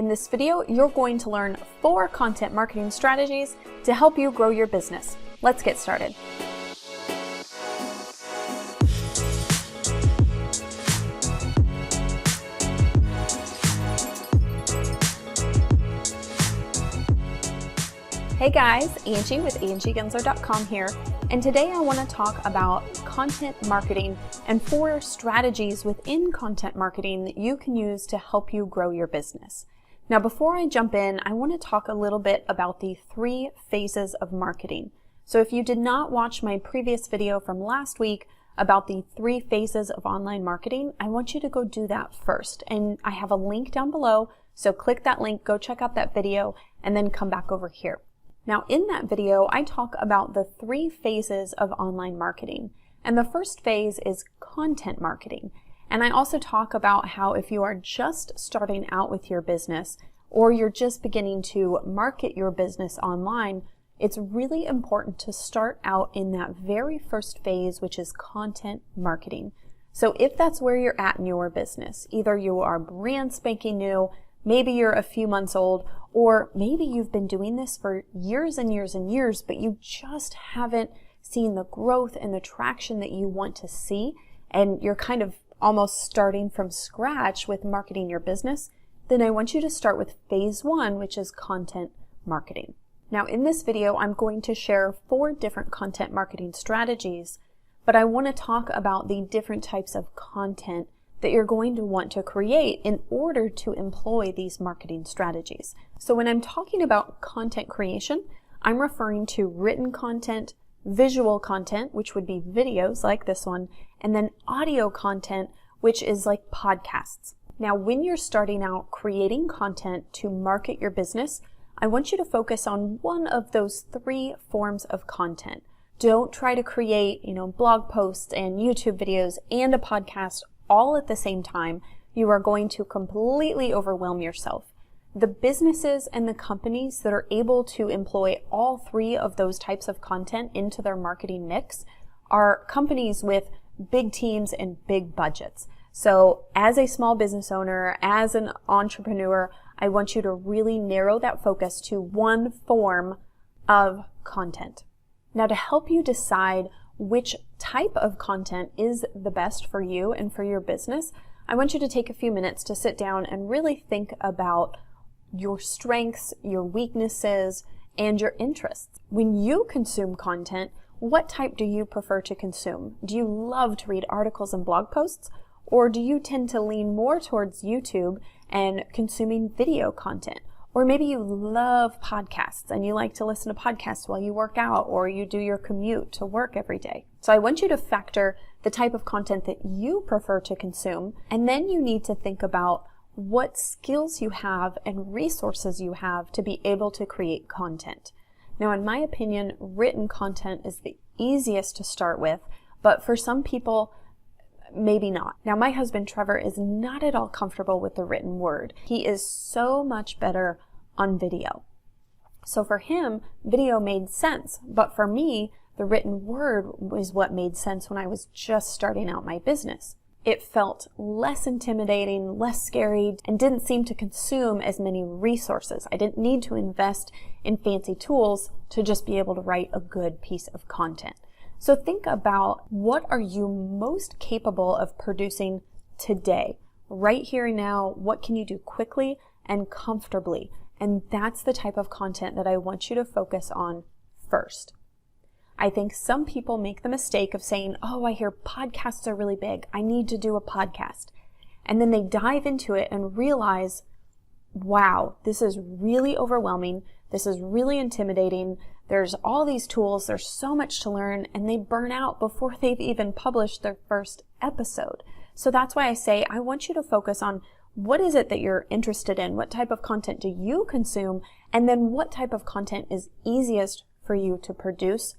In this video, you're going to learn 4 content marketing strategies to help you grow your business. Let's get started. Hey guys, Angie with Gensler.com here, and today I want to talk about content marketing and 4 strategies within content marketing that you can use to help you grow your business. Now before I jump in, I want to talk a little bit about the 3 phases of marketing. So if you did not watch my previous video from last week about the 3 phases of online marketing, I want you to go do that first. And I have a link down below, so click that link, go check out that video, and then come back over here. Now in that video, I talk about the 3 phases of online marketing. And the first phase is content marketing. And I also talk about how if you are just starting out with your business or you're just beginning to market your business online, it's really important to start out in that very first phase, which is content marketing. So if that's where you're at in your business, either you are brand spanking new, maybe you're a few months old, or maybe you've been doing this for years and years and years, but you just haven't seen the growth and the traction that you want to see, and you're kind of almost starting from scratch with marketing your business, then I want you to start with phase 1, which is content marketing. Now in this video, I'm going to share 4 different content marketing strategies, but I want to talk about the different types of content that you're going to want to create in order to employ these marketing strategies. So when I'm talking about content creation, I'm referring to written content, visual content, which would be videos like this one, and then audio content, which is like podcasts. Now, when you're starting out creating content to market your business, I want you to focus on one of those 3 forms of content. Don't try to create, blog posts and YouTube videos and a podcast all at the same time. You are going to completely overwhelm yourself. The businesses and the companies that are able to employ all 3 of those types of content into their marketing mix are companies with big teams and big budgets. So as a small business owner, as an entrepreneur, I want you to really narrow that focus to one form of content. Now to help you decide which type of content is the best for you and for your business, I want you to take a few minutes to sit down and really think about your strengths, your weaknesses, and your interests. When you consume content, what type do you prefer to consume? Do you love to read articles and blog posts? Or do you tend to lean more towards YouTube and consuming video content? Or maybe you love podcasts and you like to listen to podcasts while you work out or you do your commute to work every day. So I want you to factor the type of content that you prefer to consume, and then you need to think about what skills you have and resources you have to be able to create content. Now, in my opinion, written content is the easiest to start with, but for some people, maybe not. Now, my husband, Trevor, is not at all comfortable with the written word. He is so much better on video. So for him, video made sense. But for me, the written word was what made sense when I was just starting out my business. It felt less intimidating, less scary, and didn't seem to consume as many resources. I didn't need to invest in fancy tools to just be able to write a good piece of content. So think about, what are you most capable of producing today? Right here and now, what can you do quickly and comfortably? And that's the type of content that I want you to focus on first. I think some people make the mistake of saying, oh, I hear podcasts are really big, I need to do a podcast. And then they dive into it and realize, wow, this is really overwhelming, this is really intimidating, there's all these tools, there's so much to learn, and they burn out before they've even published their first episode. So that's why I say I want you to focus on what is it that you're interested in, what type of content do you consume, and then what type of content is easiest for you to produce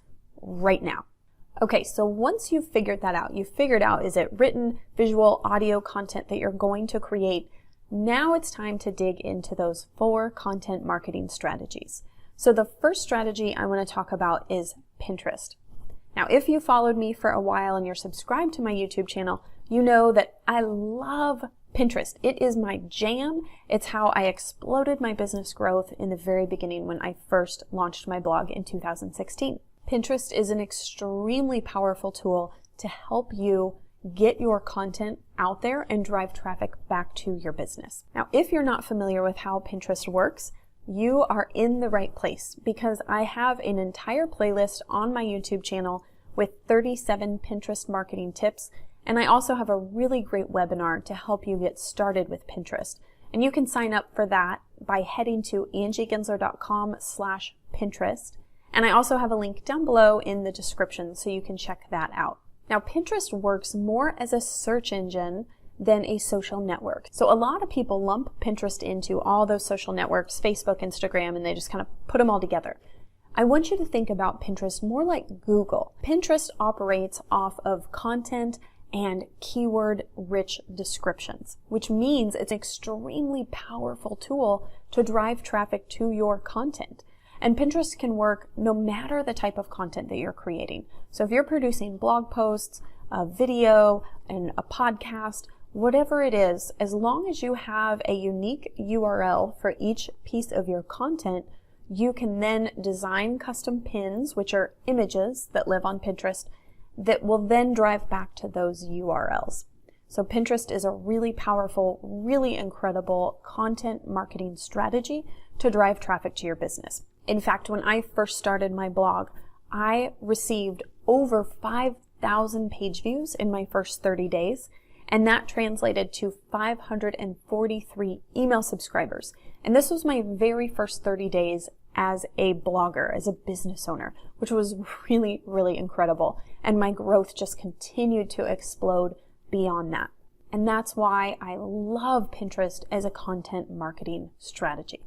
right now. Okay, so once you've figured that out, is it written, visual, audio content that you're going to create, now it's time to dig into those 4 content marketing strategies. So the first strategy I want to talk about is Pinterest. Now, if you followed me for a while and you're subscribed to my YouTube channel, you know that I love Pinterest. It is my jam. It's how I exploded my business growth in the very beginning when I first launched my blog in 2016. Pinterest is an extremely powerful tool to help you get your content out there and drive traffic back to your business. Now, if you're not familiar with how Pinterest works, you are in the right place because I have an entire playlist on my YouTube channel with 37 Pinterest marketing tips. And I also have a really great webinar to help you get started with Pinterest. And you can sign up for that by heading to angiegensler.com/Pinterest. And I also have a link down below in the description so you can check that out. Now, Pinterest works more as a search engine than a social network. So a lot of people lump Pinterest into all those social networks, Facebook, Instagram, and they just kind of put them all together. I want you to think about Pinterest more like Google. Pinterest operates off of content and keyword-rich descriptions, which means it's an extremely powerful tool to drive traffic to your content. And Pinterest can work no matter the type of content that you're creating. So if you're producing blog posts, a video, and a podcast, whatever it is, as long as you have a unique URL for each piece of your content, you can then design custom pins, which are images that live on Pinterest, that will then drive back to those URLs. So Pinterest is a really powerful, really incredible content marketing strategy to drive traffic to your business. In fact, when I first started my blog, I received over 5,000 page views in my first 30 days, and that translated to 543 email subscribers. And this was my very first 30 days as a blogger, as a business owner, which was really, really incredible. And my growth just continued to explode beyond that. And that's why I love Pinterest as a content marketing strategy.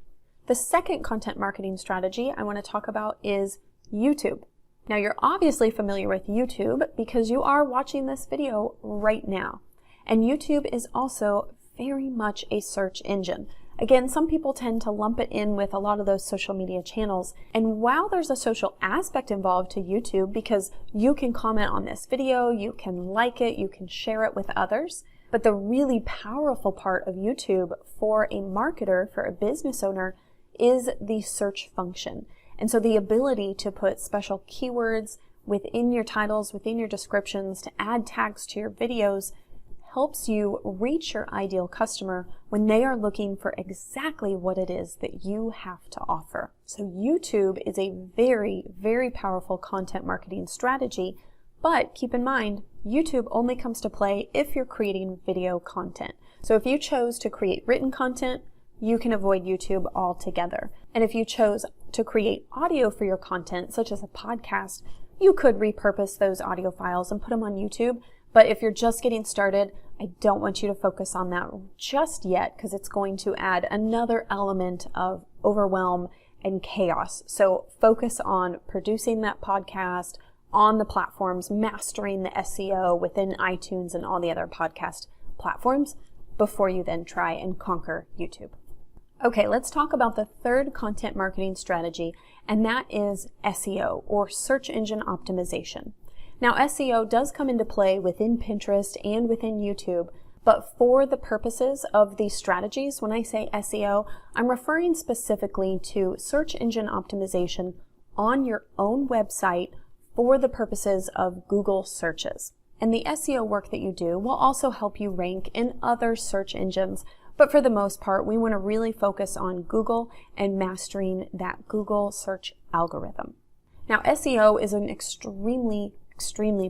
The second content marketing strategy I want to talk about is YouTube. Now, you're obviously familiar with YouTube because you are watching this video right now. And YouTube is also very much a search engine. Again, some people tend to lump it in with a lot of those social media channels. And while there's a social aspect involved to YouTube because you can comment on this video, you can like it, you can share it with others, but the really powerful part of YouTube for a marketer, for a business owner, is the search function. And so the ability to put special keywords within your titles, within your descriptions, to add tags to your videos helps you reach your ideal customer when they are looking for exactly what it is that you have to offer. So YouTube is a very, very powerful content marketing strategy, but keep in mind, YouTube only comes to play if you're creating video content. So if you chose to create written content, you can avoid YouTube altogether. And if you chose to create audio for your content, such as a podcast, you could repurpose those audio files and put them on YouTube. But if you're just getting started, I don't want you to focus on that just yet because it's going to add another element of overwhelm and chaos. So focus on producing that podcast on the platforms, mastering the SEO within iTunes and all the other podcast platforms before you then try and conquer YouTube. Okay, let's talk about the third content marketing strategy, and that is SEO, or search engine optimization. Now, SEO does come into play within Pinterest and within YouTube, but for the purposes of these strategies, when I say SEO, I'm referring specifically to search engine optimization on your own website for the purposes of Google searches. And the SEO work that you do will also help you rank in other search engines, but for the most part, we want to really focus on Google and mastering that Google search algorithm. Now, SEO is an extremely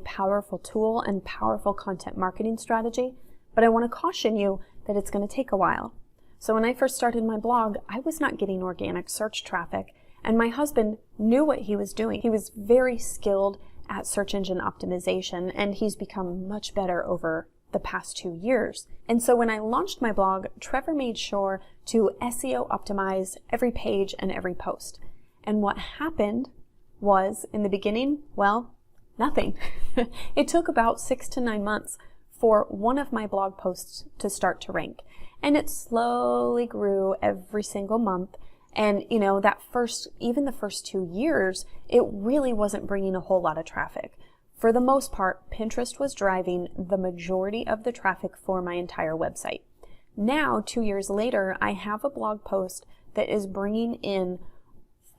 powerful tool and powerful content marketing strategy, but I want to caution you that it's going to take a while. So when I first started my blog, I was not getting organic search traffic, and my husband knew what he was doing. He was very skilled at search engine optimization, and he's become much better over the past 2 years. And so when I launched my blog, Trevor made sure to SEO optimize every page and every post. And what happened was, in the beginning, well, nothing. It took about 6 to 9 months for one of my blog posts to start to rank. And it slowly grew every single month. And, even the first 2 years, it really wasn't bringing a whole lot of traffic. For the most part, Pinterest was driving the majority of the traffic for my entire website. Now, 2 years later, I have a blog post that is bringing in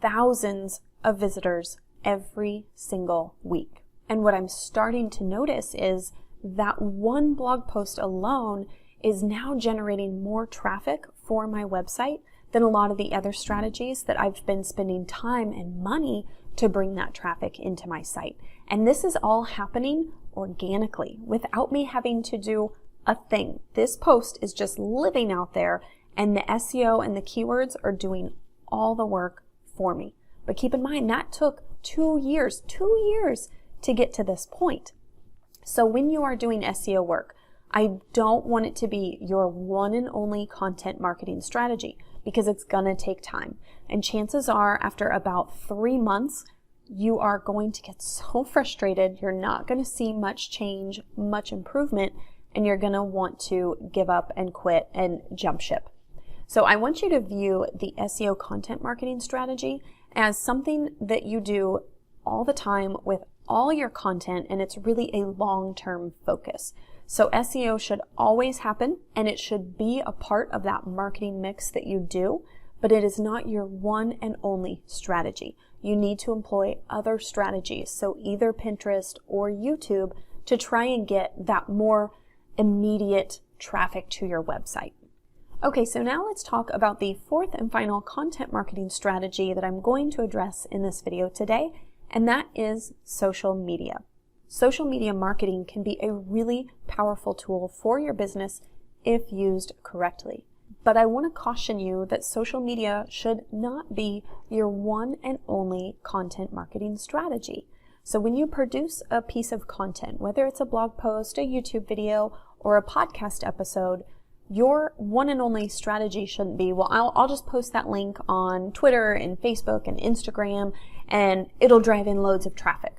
thousands of visitors every single week. And what I'm starting to notice is that one blog post alone is now generating more traffic for my website than a lot of the other strategies that I've been spending time and money to bring that traffic into my site. And this is all happening organically without me having to do a thing. This post is just living out there, and the SEO and the keywords are doing all the work for me. But keep in mind, that took 2 years to get to this point. So when you are doing SEO work, I don't want it to be your one and only content marketing strategy, because it's gonna take time. And chances are, after about 3 months, you are going to get so frustrated, you're not gonna see much change, much improvement, and you're gonna want to give up and quit and jump ship. So I want you to view the SEO content marketing strategy as something that you do all the time with all your content, and it's really a long-term focus. So SEO should always happen, and it should be a part of that marketing mix that you do, but it is not your one and only strategy. You need to employ other strategies, so either Pinterest or YouTube, to try and get that more immediate traffic to your website. Okay, so now let's talk about the fourth and final content marketing strategy that I'm going to address in this video today, and that is social media. Social media marketing can be a really powerful tool for your business if used correctly. But I want to caution you that social media should not be your one and only content marketing strategy. So when you produce a piece of content, whether it's a blog post, a YouTube video, or a podcast episode, your one and only strategy shouldn't be, well, I'll just post that link on Twitter and Facebook and Instagram, and it'll drive in loads of traffic.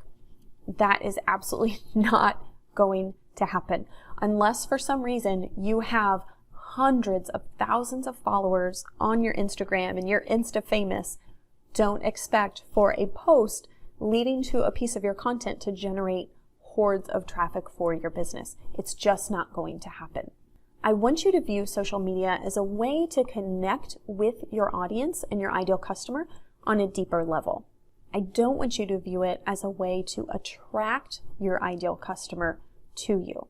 That is absolutely not going to happen. Unless for some reason you have hundreds of thousands of followers on your Instagram and you're Insta famous, don't expect for a post leading to a piece of your content to generate hordes of traffic for your business. It's just not going to happen. I want you to view social media as a way to connect with your audience and your ideal customer on a deeper level. I don't want you to view it as a way to attract your ideal customer to you.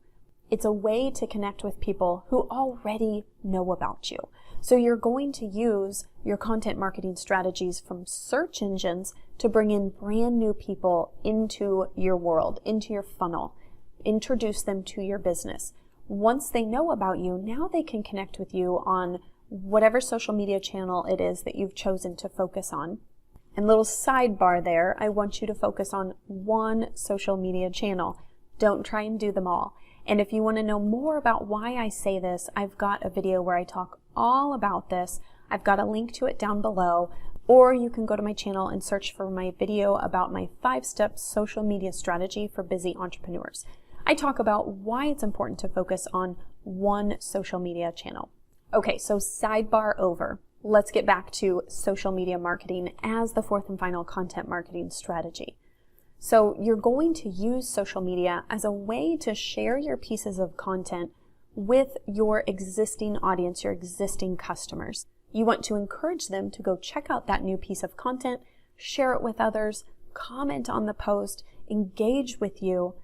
It's a way to connect with people who already know about you. So you're going to use your content marketing strategies from search engines to bring in brand new people into your world, into your funnel, introduce them to your business. Once they know about you, now they can connect with you on whatever social media channel it is that you've chosen to focus on. And little sidebar there, I want you to focus on one social media channel. Don't try and do them all. And if you want to know more about why I say this, I've got a video where I talk all about this. I've got a link to it down below, or you can go to my channel and search for my video about my 5-step social media strategy for busy entrepreneurs. I talk about why it's important to focus on one social media channel. Okay, so sidebar over. Let's get back to social media marketing as the fourth and final content marketing strategy. So you're going to use social media as a way to share your pieces of content with your existing audience, your existing customers. You want to encourage them to go check out that new piece of content, share it with others, comment on the post, engage with you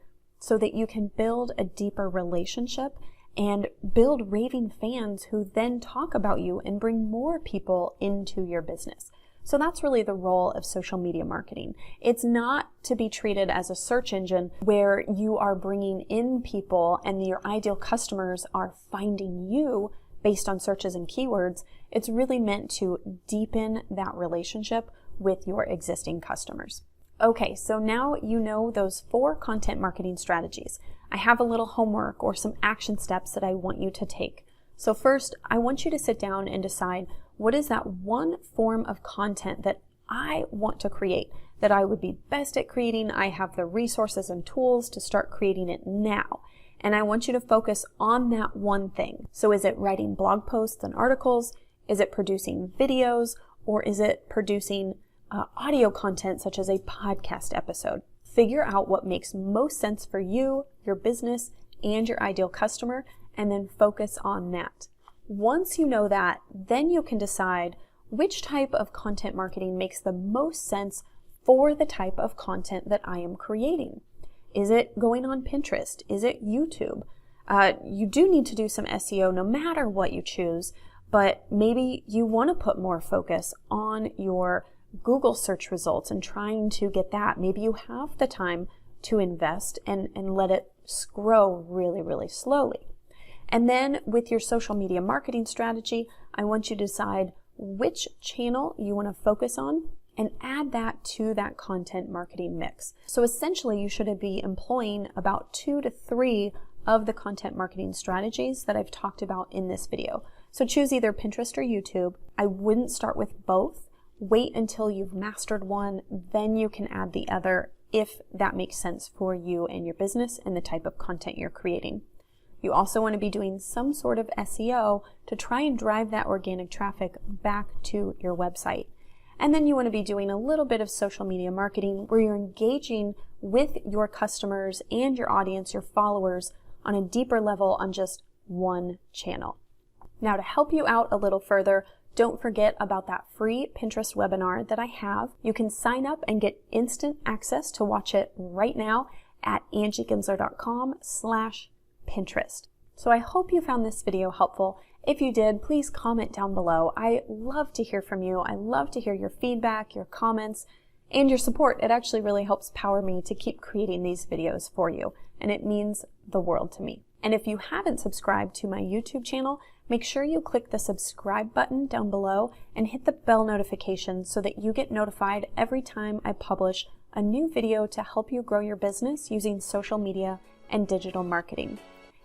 so that you can build a deeper relationship and build raving fans who then talk about you and bring more people into your business. So that's really the role of social media marketing. It's not to be treated as a search engine where you are bringing in people and your ideal customers are finding you based on searches and keywords. It's really meant to deepen that relationship with your existing customers. Okay, so now you know those 4 content marketing strategies. I have a little homework or some action steps that I want you to take. So first, I want you to sit down and decide, what is that one form of content that I want to create, that I would be best at creating? I have the resources and tools to start creating it now. And I want you to focus on that one thing. So is it writing blog posts and articles? Is it producing videos? Or is it producing audio content such as a podcast episode? Figure out what makes most sense for you, your business, and your ideal customer, and then focus on that. Once you know that, then you can decide which type of content marketing makes the most sense for the type of content that I am creating. Is it going on Pinterest? Is it YouTube? You do need to do some SEO no matter what you choose, but maybe you want to put more focus on your Google search results and trying to get that. Maybe you have the time to invest and let it grow really, really slowly. And then with your social media marketing strategy, I want you to decide which channel you want to focus on and add that to that content marketing mix. So essentially, you should be employing about 2 to 3 of the content marketing strategies that I've talked about in this video. So choose either Pinterest or YouTube. I wouldn't start with both. Wait until you've mastered one, then you can add the other if that makes sense for you and your business and the type of content you're creating. You also want to be doing some sort of SEO to try and drive that organic traffic back to your website. And then you want to be doing a little bit of social media marketing where you're engaging with your customers and your audience, your followers, on a deeper level on just one channel. Now, to help you out a little further, don't forget about that free Pinterest webinar that I have. You can sign up and get instant access to watch it right now at angiegensler.com/Pinterest. So I hope you found this video helpful. If you did, please comment down below. I love to hear from you. I love to hear your feedback, your comments, and your support. It actually really helps power me to keep creating these videos for you, and it means the world to me. And if you haven't subscribed to my YouTube channel, make sure you click the subscribe button down below and hit the bell notification so that you get notified every time I publish a new video to help you grow your business using social media and digital marketing.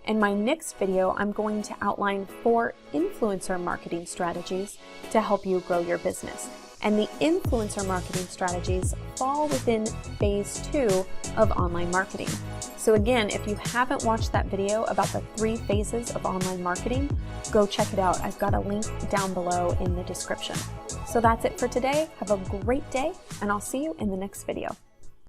In my next video, I'm going to outline 4 influencer marketing strategies to help you grow your business. And the influencer marketing strategies fall within phase 2 of online marketing. So again, if you haven't watched that video about the 3 phases of online marketing, go check it out. I've got a link down below in the description. So that's it for today. Have a great day, and I'll see you in the next video.